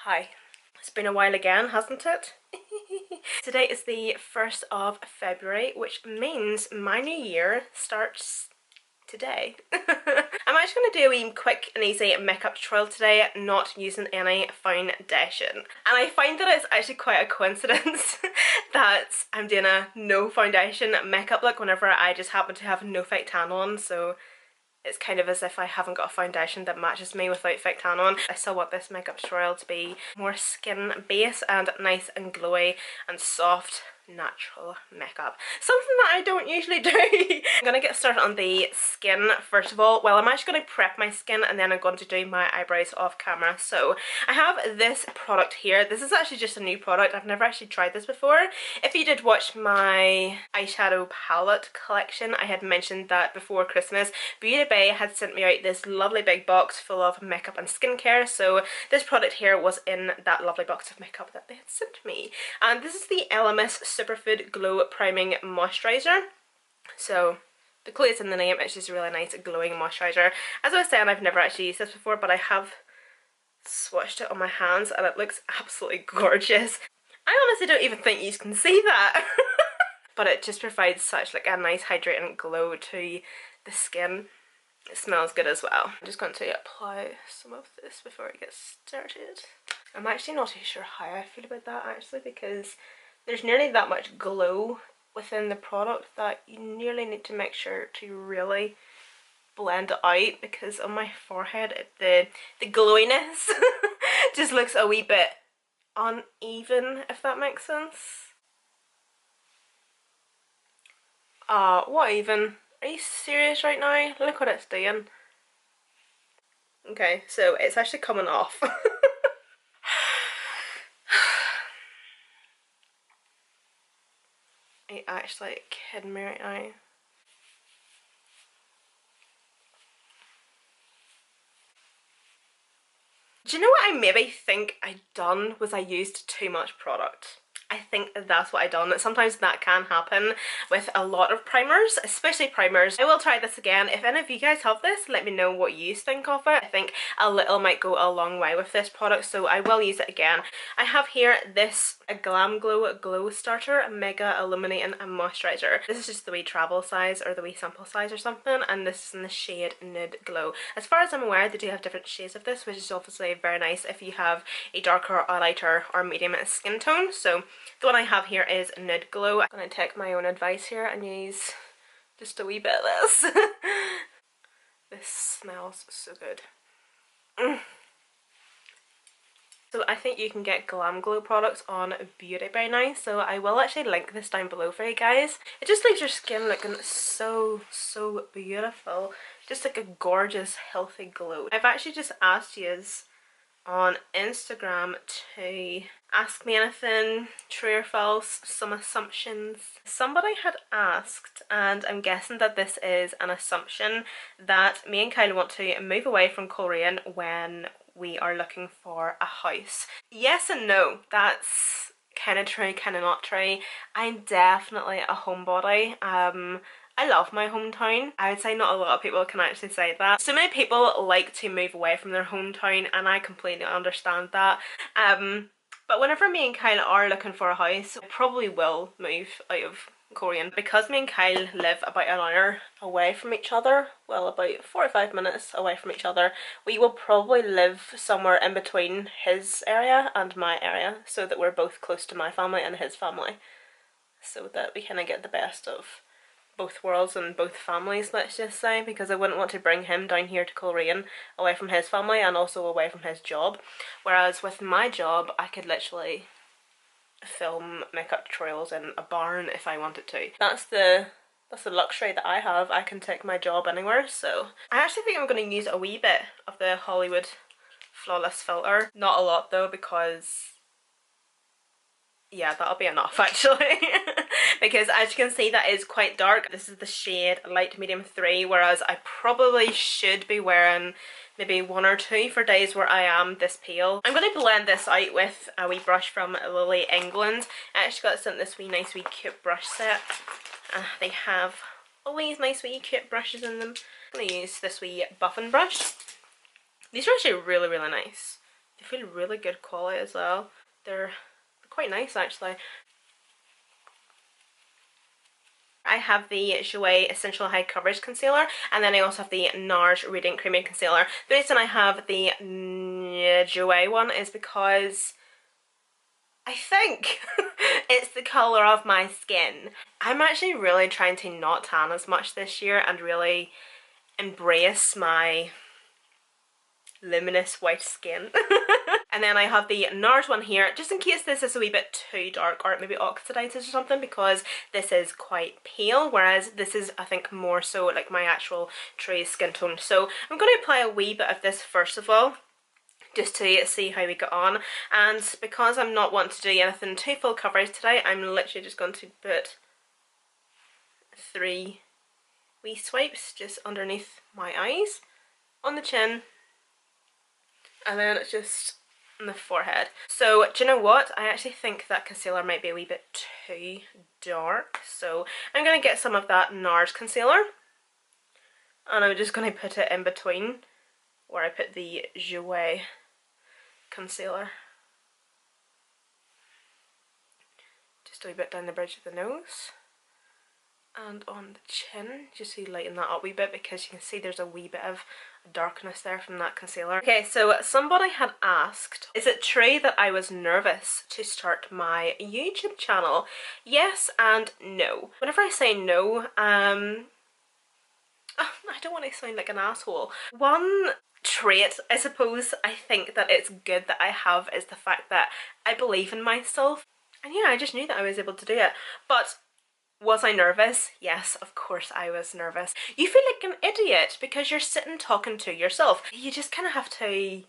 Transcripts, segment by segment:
Hi. It's been a while again, hasn't it? Today is the 1st of February, which means my new year starts today. I'm actually going to do a wee quick and easy makeup tutorial today, not using any foundation. And I find that it's actually quite a coincidence that I'm doing a no foundation makeup look whenever I just happen to have no fake tan on, so it's kind of as if I haven't got a foundation that matches me without fake tan on. I still want this makeup tutorial to be more skin based and nice and glowy and soft natural makeup. Something that I don't usually do. I'm going to get started on the skin first of all. Well, I'm actually going to prep my skin and then I'm going to do my eyebrows off camera. So I have this product here. This is actually just a new product. I've never actually tried this before. If you did watch my eyeshadow palette collection, I had mentioned that before Christmas, Beauty Bay had sent me out this lovely big box full of makeup and skincare. So this product here was in that lovely box of makeup that they had sent me. And this is the LMS Superfood Glow Priming Moisturizer. So the clue is in the name, it's just a really nice glowing moisturizer. As I was saying, I've never actually used this before, but I have swatched it on my hands and it looks absolutely gorgeous. I honestly don't even think you can see that. But it just provides such like a nice hydrating glow to the skin. It smells good as well. I'm just going to apply some of this before it gets started. I'm actually not too sure how I feel about that actually, because there's nearly that much glow within the product that you nearly need to make sure to really blend it out, because on my forehead the glowiness just looks a wee bit uneven, if that makes sense. What even? Are you serious right now? Look what it's doing. Okay, so it's actually coming off. Are you actually kidding me right now? Do you know what I maybe think I done was I used too much product? I think that's what I done. Sometimes that can happen with a lot of primers, especially primers. I will try this again. If any of you guys have this, let me know what you think of it. I think a little might go a long way with this product, so I will use it again. I have here this Glam Glow Starter Mega Illuminating Moisturizer. This is just the wee travel size or the wee sample size or something, and this is in the shade Nude Glow. As far as I'm aware, they do have different shades of this, which is obviously very nice if you have a darker, a lighter or medium skin tone. So the one I have here is Nude Glow. I'm going to take my own advice here and use just a wee bit of this. This smells so good. So I think you can get Glam Glow products on Beauty Bay now, so I will actually link this down below for you guys. It just leaves your skin looking so beautiful. Just like a gorgeous healthy glow. I've actually just asked yous on Instagram to ask me anything, true or false, some assumptions. Somebody had asked, and I'm guessing that this is an assumption, that me and Kyle want to move away from Korean when we are looking for a house. Yes and no. That's kind of true, kind of not true. I'm definitely a homebody. I love my hometown. I would say not a lot of people can actually say that. So many people like to move away from their hometown, and I completely understand that. But whenever me and Kyle are looking for a house, I probably will move out of Korean. Because me and Kyle live about an hour away from each other, well, about 45 minutes away from each other, we will probably live somewhere in between his area and my area, so that we're both close to my family and his family, so that we kind of get the best of both worlds and both families, let's just say, because I wouldn't want to bring him down here to Korean away from his family and also away from his job. Whereas with my job, I could literally film makeup tutorials in a barn if I wanted to. That's the luxury that I have. I can take my job anywhere. So I actually think I'm going to use a wee bit of the Hollywood Flawless filter. Not a lot though, because yeah, that'll be enough actually. Because as you can see, that is quite dark. This is the shade Light Medium 3, whereas I probably should be wearing maybe 1 or 2 for days where I am this pale. I'm going to blend this out with a wee brush from Lily England. I actually got sent this wee nice wee cute brush set. They have all these nice wee cute brushes in them. I'm going to use this wee buffing brush. These are actually really nice. They feel really good quality as well. They're quite nice actually. I have the Jouer Essential High Coverage Concealer, and then I also have the NARS Radiant Creamy Concealer. The reason I have the Jouer one is because I think it's the colour of my skin. I'm actually really trying to not tan as much this year and really embrace my luminous white skin. And then I have the NARS one here, just in case this is a wee bit too dark or maybe oxidizes or something, because this is quite pale, whereas this is, I think, more so like my actual true skin tone. So I'm going to apply a wee bit of this first of all, just to see how we get on. And because I'm not wanting to do anything too full coverage today, I'm literally just going to put 3 wee swipes just underneath my eyes, on the chin, and then it's just on the forehead. So do you know what? I actually think that concealer might be a wee bit too dark. So I'm going to get some of that NARS concealer, and I'm just going to put it in between where I put the Jouer concealer. Just a wee bit down the bridge of the nose and on the chin, just to lighten that up a wee bit, because you can see there's a wee bit of darkness there from that concealer. Okay, so somebody had asked, is it true that I was nervous to start my YouTube channel? Yes and no. Whenever I say no, I don't want to sound like an asshole. One trait, I suppose, I think that it's good that I have is the fact that I believe in myself. And yeah, I just knew that I was able to do it. But was I nervous? Yes, of course I was nervous. You feel like an idiot because you're sitting talking to yourself. You just kind of have to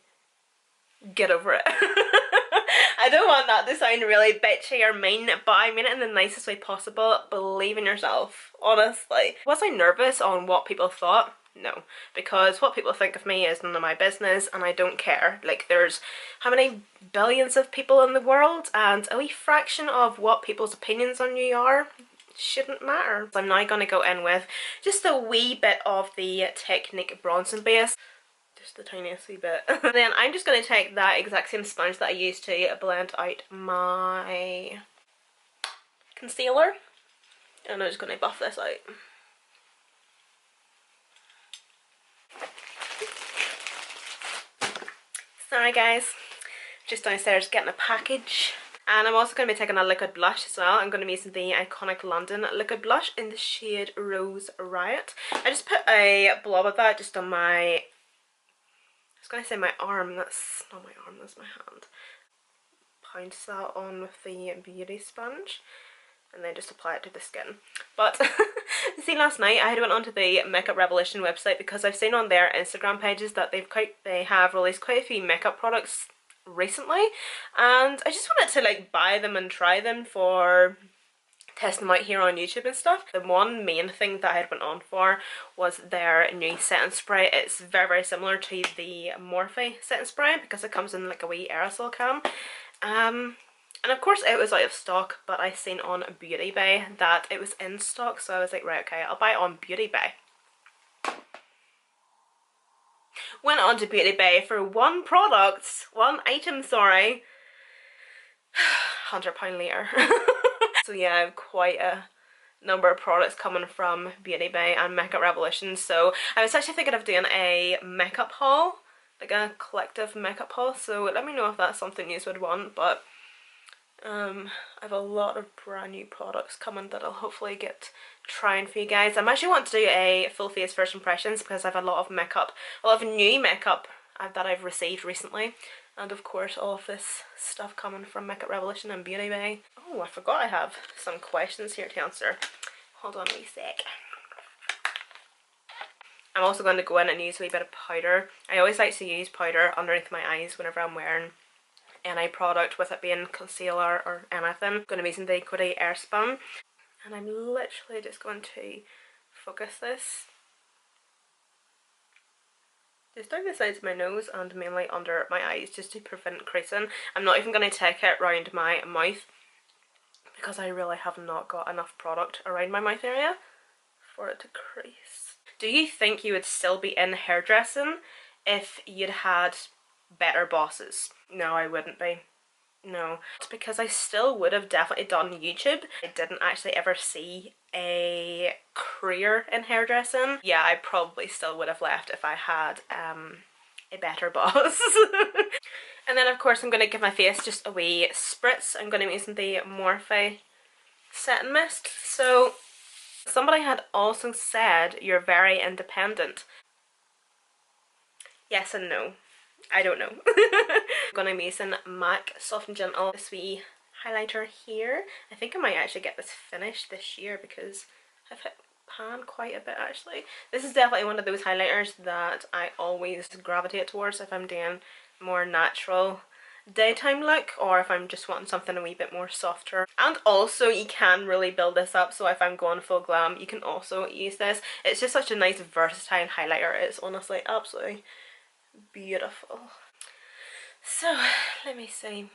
get over it. I don't want that to sound really bitchy or mean, but I mean it in the nicest way possible. Believe in yourself, honestly. Was I nervous on what people thought? No, because what people think of me is none of my business, and I don't care. Like, there's how many billions of people in the world, and a wee fraction of what people's opinions on you are shouldn't matter. So I'm now going to go in with just a wee bit of the Technic bronzing base. Just the tiniest wee bit. And then I'm just going to take that exact same sponge that I used to blend out my concealer, and I'm just going to buff this out. Sorry guys, just downstairs getting a package. And I'm also going to be taking a liquid blush as well. I'm going to be using the Iconic London liquid blush in the shade Rose Riot. I just put a blob of that just on my, I was going to say my arm, that's not my arm, that's my hand. Pounce that on with the beauty sponge, and then just apply it to the skin. But see, last night I had went onto the Makeup Revolution website because I've seen on their Instagram pages that they have released quite a few makeup products recently, and I just wanted to like buy them and try them for testing them out here on YouTube and stuff. The one main thing that I had went on for was their new setting spray. It's very, very similar to the Morphe setting spray because it comes in like a wee aerosol can. And of course it was out of stock, but I seen on Beauty Bay that it was in stock, so I was like, right, okay, I'll buy it on Beauty Bay. Went on to Beauty Bay for one item, sorry, £100 later. So yeah, I have quite a number of products coming from Beauty Bay and Makeup Revolution, so I was actually thinking of doing a makeup haul, like a collective makeup haul, so let me know if that's something you would want. But I have a lot of brand new products coming that I'll hopefully get trying for you guys. I'm actually wanting to do a full face first impressions because I've a lot of makeup, a lot of new makeup that I've received recently, and of course all of this stuff coming from Makeup Revolution and Beauty Bay. Oh, I forgot I have some questions here to answer. Hold on a wee sec. I'm also going to go in and use a wee bit of powder. I always like to use powder underneath my eyes whenever I'm wearing any product, with it being concealer or anything. I'm going to be using the Coty Airspun, and I'm literally just going to focus this just down the sides of my nose and mainly under my eyes, just to prevent creasing. I'm not even going to take it around my mouth because I really have not got enough product around my mouth area for it to crease. Do you think you would still be in hairdressing if you'd had better bosses. No, I wouldn't be. No, it's because I still would have definitely done YouTube. I didn't actually ever see a career in hairdressing. Yeah, I probably still would have left if I had a better boss. And then of course I'm going to give my face just a wee spritz. I'm going to be using the Morphe setting mist. So somebody had also said you're very independent. Yes and no. I don't know. I'm gonna be using MAC Soft and Gentle, this wee highlighter here. I think I might actually get this finished this year because I've hit pan quite a bit actually. This is definitely one of those highlighters that I always gravitate towards if I'm doing more natural daytime look, or if I'm just wanting something a wee bit more softer. And also you can really build this up, so if I'm going full glam you can also use this. It's just such a nice versatile highlighter. It's honestly absolutely beautiful. So let me see,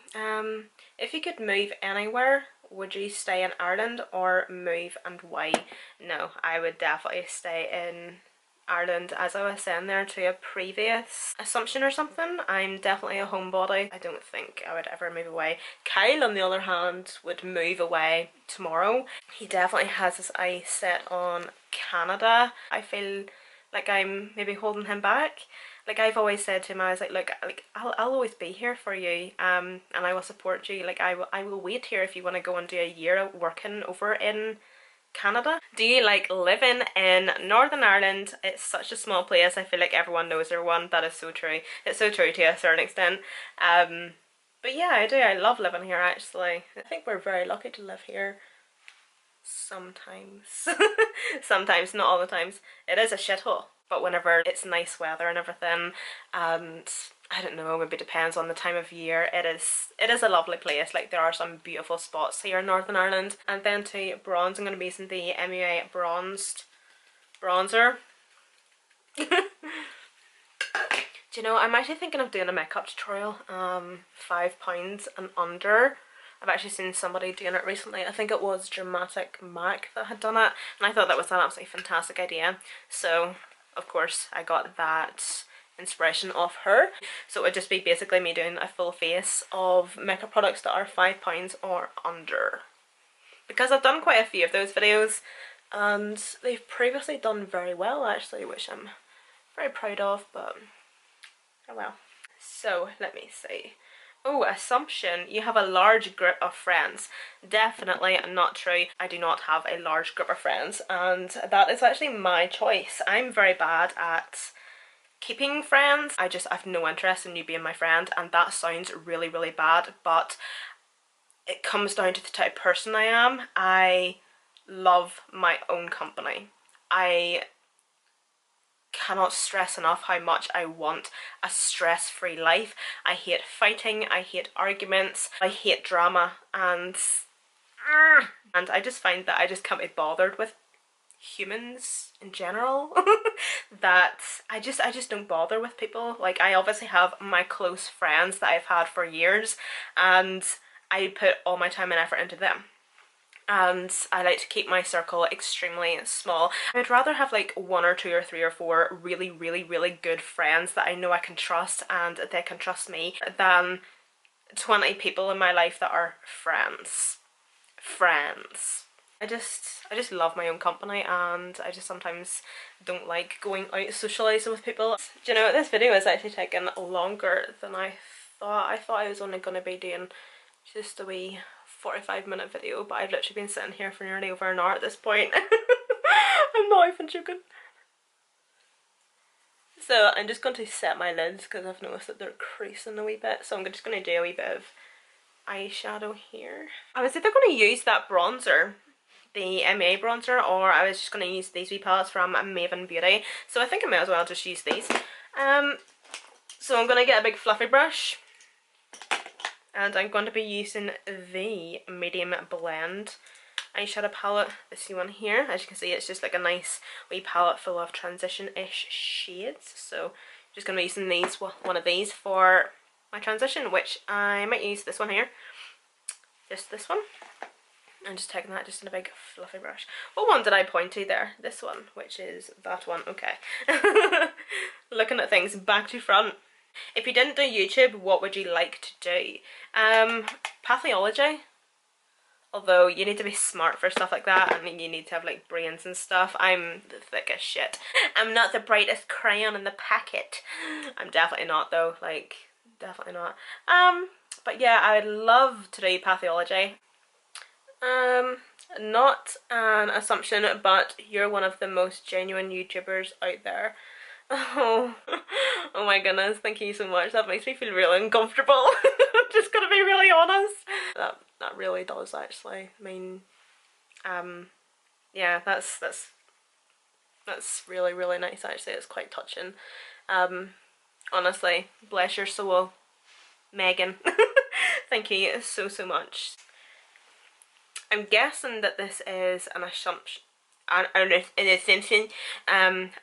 if you could move anywhere, would you stay in Ireland or move, and why? No, I would definitely stay in Ireland. As I was saying there to a previous assumption or something, I'm definitely a homebody. I don't think I would ever move away. Kyle on the other hand would move away tomorrow. He definitely has his eyes set on Canada. I feel like I'm maybe holding him back. Like I've always said to him, I was like, look, I'll always be here for you, and I will support you. Like I will wait here if you want to go and do a year working over in Canada. Do you like living in Northern Ireland? It's such a small place. I feel like everyone knows everyone. That is so true. It's so true to a certain extent. But yeah, I do. I love living here actually. I think we're very lucky to live here. Sometimes. Sometimes, not all the times. It is a shithole. But whenever it's nice weather and everything, and I don't know, maybe it depends on the time of year, it is a lovely place. Like there are some beautiful spots here in Northern Ireland. And then to bronze, I'm going to be using the MUA bronzed bronzer. Do you know, I'm actually thinking of doing a makeup tutorial, £5 and under. I've actually seen somebody doing it recently. I think it was Dramatic Mac that had done it, and I thought that was an absolutely fantastic idea. So of course I got that inspiration off her. So it would just be basically me doing a full face of makeup products that are £5 or under. Because I've done quite a few of those videos and they've previously done very well actually, which I'm very proud of, but oh well. So let me see. Oh, assumption, you have a large group of friends. Definitely not true. I do not have a large group of friends, and that is actually my choice. I'm very bad at keeping friends. I've no interest in you being my friend, and that sounds really, really bad, but it comes down to the type of person I am. I love my own company. I cannot stress enough how much I want a stress-free life. I hate fighting, I hate arguments, I hate drama, and I just find that I just can't be bothered with humans in general. That I just don't bother with people. Like I obviously have my close friends that I've had for years, and I put all my time and effort into them. And I like to keep my circle extremely small. I'd rather have like 1 or 2 or 3 or 4 really, really, really good friends that I know I can trust and they can trust me, than 20 people in my life that are friends. I just love my own company, and I just sometimes don't like going out socialising with people. Do you know, this video is actually taking longer than I thought. I thought I was only going to be doing just a wee 45-minute video, but I've literally been sitting here for nearly over an hour at this point. I'm not even joking. So I'm just going to set my lids because I've noticed that they're creasing a wee bit, so I'm just going to do a wee bit of eyeshadow here. I was either going to use that bronzer, the MA bronzer, or I was just going to use these wee palettes from Maven Beauty, so I think I may as well just use these. So I'm going to get a big fluffy brush, and I'm going to be using the medium blend eyeshadow palette, this one here. As you can see, it's just like a nice wee palette full of transition-ish shades. So I'm just going to be using these, one of these for my transition, which I might use this one here. Just this one. I'm just taking that just in a big fluffy brush. What one did I point to there? This one, which is that one. Okay. Looking at things back to front. If you didn't do YouTube, what would you like to do? Pathology. Although you need to be smart for stuff like that, and you need to have like brains and stuff. I'm the thickest shit. I'm not the brightest crayon in the packet. I'm definitely not though, like definitely not. But yeah, I would love to do pathology. Not an assumption, but you're one of the most genuine YouTubers out there. Oh, oh my goodness, thank you so much. That makes me feel really uncomfortable. I'm just gonna be really honest. That really does actually. I mean, yeah, that's really, really nice actually. It's quite touching. Honestly, bless your soul, Megan. Thank you so, so much. I'm guessing that this is an assumption. An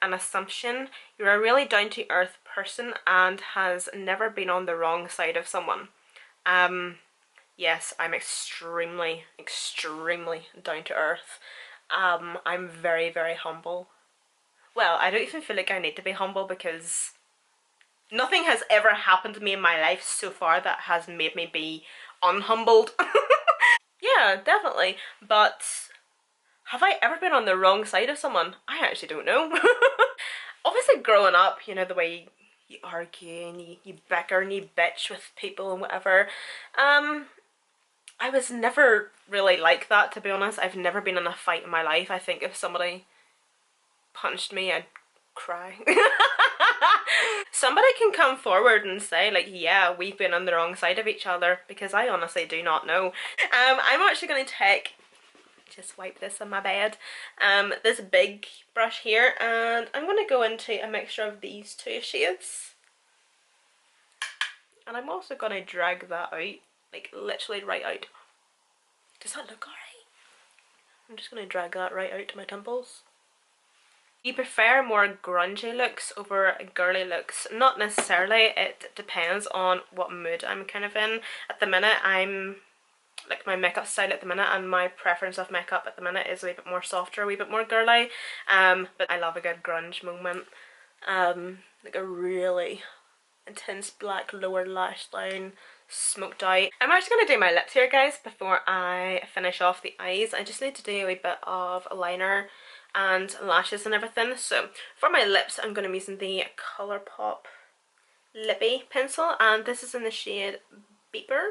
assumption. You're a really down-to-earth person and has never been on the wrong side of someone. Yes, I'm extremely, extremely down-to-earth. I'm very, very humble. Well, I don't even feel like I need to be humble because nothing has ever happened to me in my life so far that has made me be unhumbled. Yeah, definitely. But have I ever been on the wrong side of someone? I actually don't know. Obviously growing up, you know, the way you argue and you bicker and you bitch with people and whatever. I was never really like that, to be honest. I've never been in a fight in my life. I think if somebody punched me, I'd cry. Somebody can come forward and say like, yeah, we've been on the wrong side of each other, because I honestly do not know. I'm actually going to take, just wipe this on my bed, this big brush here, and I'm going to go into a mixture of these two shades, and I'm also going to drag that out, like literally right out. Does that look alright? I'm just going to drag that right out to my temples. You prefer more grungy looks over girly looks? Not necessarily, it depends on what mood I'm kind of in. At the minute I'm, like my makeup style at the minute and my preference of makeup at the minute is a wee bit more softer, a wee bit more girly. But I love a good grunge moment. Like a really intense black lower lash line, smoked out. I'm actually going to do my lips here guys before I finish off the eyes. I just need to do a wee bit of liner and lashes and everything. So for my lips I'm going to be using the Colourpop Lippy pencil, and this is in the shade Beeper.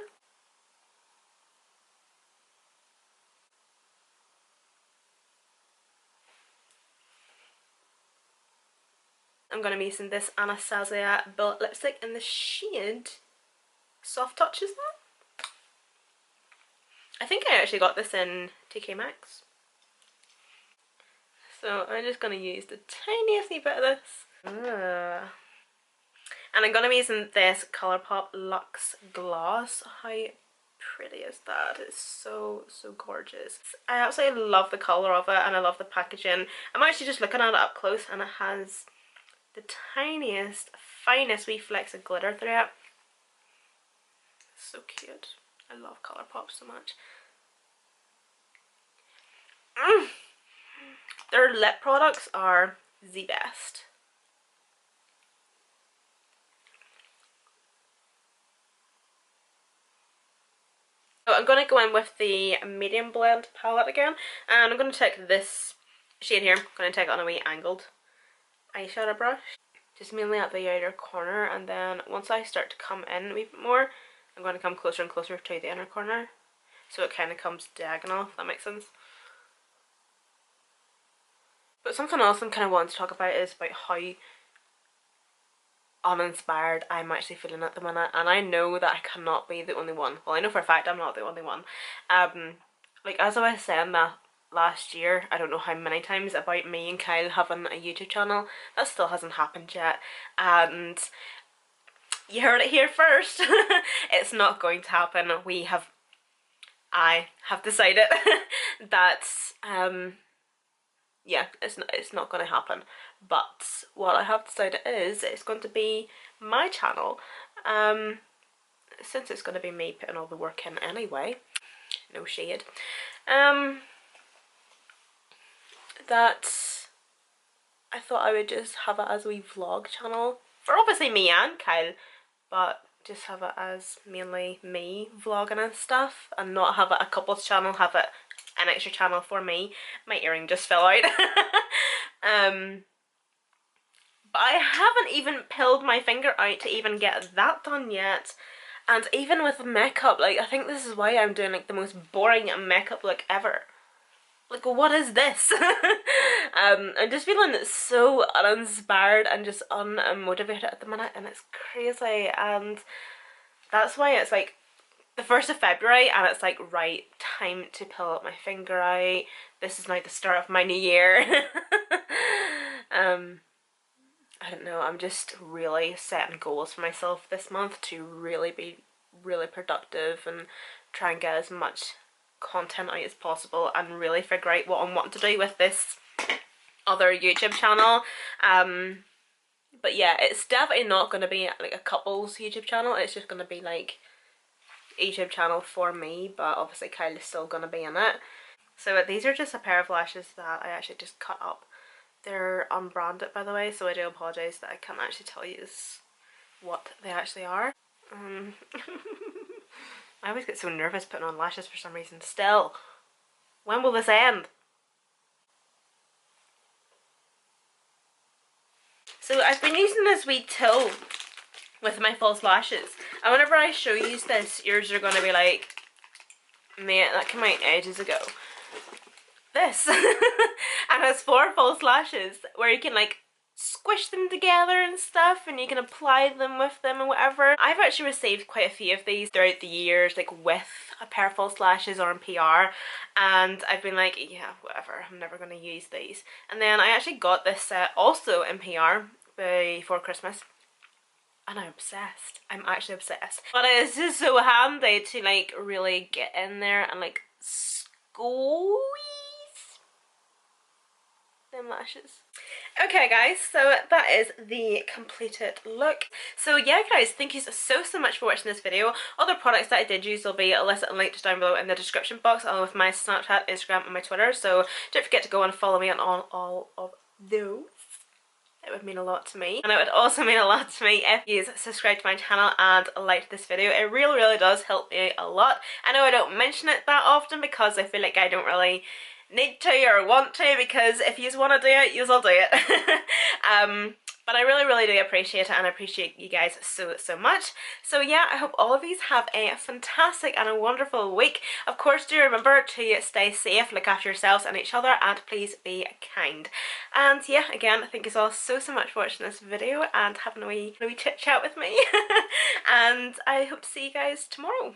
I'm going to be using this Anastasia Bullet lipstick in the shade Soft Touch, is that? I think I actually got this in TK Maxx. So I'm just going to use the tiniest wee bit of this. And I'm going to be using this Colourpop Luxe Gloss. How pretty is that? It's so, so gorgeous. I absolutely love the colour of it and I love the packaging. I'm actually just looking at it up close and it has the tiniest, finest wee flecks of glitter through it. So cute. I love Colourpop so much. Their lip products are the best. So I'm going to go in with the medium blend palette again, and I'm going to take this shade here. I'm going to take it on a wee angled eyeshadow brush, just mainly at the outer corner, and then once I start to come in a wee bit more, I'm going to come closer and closer to the inner corner, so it kind of comes diagonal, if that makes sense. But something else I'm kind of wanting to talk about is about how uninspired I'm actually feeling at the minute, and I know that I cannot be the only one. Well, I know for a fact I'm not the only one. Like as I was saying that last year, I don't know how many times, about me and Kyle having a YouTube channel, that still hasn't happened yet, and you heard it here first. It's not going to happen. I have decided that yeah, it's not going to happen. But what I have decided is it's going to be my channel. Since it's going to be me putting all the work in anyway, no shade. That I thought I would just have it as a wee vlog channel. for obviously me and Kyle, but just have it as mainly me vlogging and stuff, and not have it a couples channel, have it an extra channel for me. My earring just fell out. But I haven't even peeled my finger out to even get that done yet. And even with makeup, like, I think this is why I'm doing like the most boring makeup look ever. Like, what is this? I'm just feeling so uninspired and just unmotivated at the minute, and it's crazy. And that's why it's like the 1st of February and it's like, right, time to peel up my finger out. This is now the start of my new year. I don't know, I'm just really setting goals for myself this month to really be really productive and try and get as much content out as possible and really figure out what I'm wanting to do with this other YouTube channel. But yeah, it's definitely not going to be like a couples YouTube channel. It's just going to be like a YouTube channel for me, but obviously Kyle is still going to be in it. So these are just a pair of lashes that I actually just cut up. They're unbranded, by the way, so I do apologise that I can't actually tell you what they actually are. I always get so nervous putting on lashes for some reason. Still, when will this end? So I've been using this wee tool with my false lashes, and whenever I show you this, yours are going to be like, mate, that came out ages ago. This and it's 4 false lashes where you can like squish them together and stuff, and you can apply them with them and whatever. I've actually received quite a few of these throughout the years, like with a pair of false lashes or in PR, and I've been like, yeah, whatever, I'm never going to use these. And then I actually got this set also in PR before Christmas, and I'm obsessed. I'm actually obsessed. But it's just so handy to like really get in there and like squeeze them lashes. Okay guys, so that is the completed look. So yeah guys, thank you so much for watching this video. Other products that I did use will be listed and linked down below in the description box, along with my Snapchat, Instagram and my Twitter, so don't forget to go and follow me on all of those. It would mean a lot to me, and it would also mean a lot to me if you subscribe to my channel and like this video. It really does help me a lot. I know I don't mention it that often because I feel like I don't really need to or want to, because if you want to do it, you'll do it. But I really do appreciate it, and I appreciate you guys so much. So yeah, I hope all of you have a fantastic and a wonderful week. Of course, do remember to stay safe, look after yourselves and each other, and please be kind. And yeah, again, thank you all so much for watching this video and having a wee chit chat with me. And I hope to see you guys tomorrow.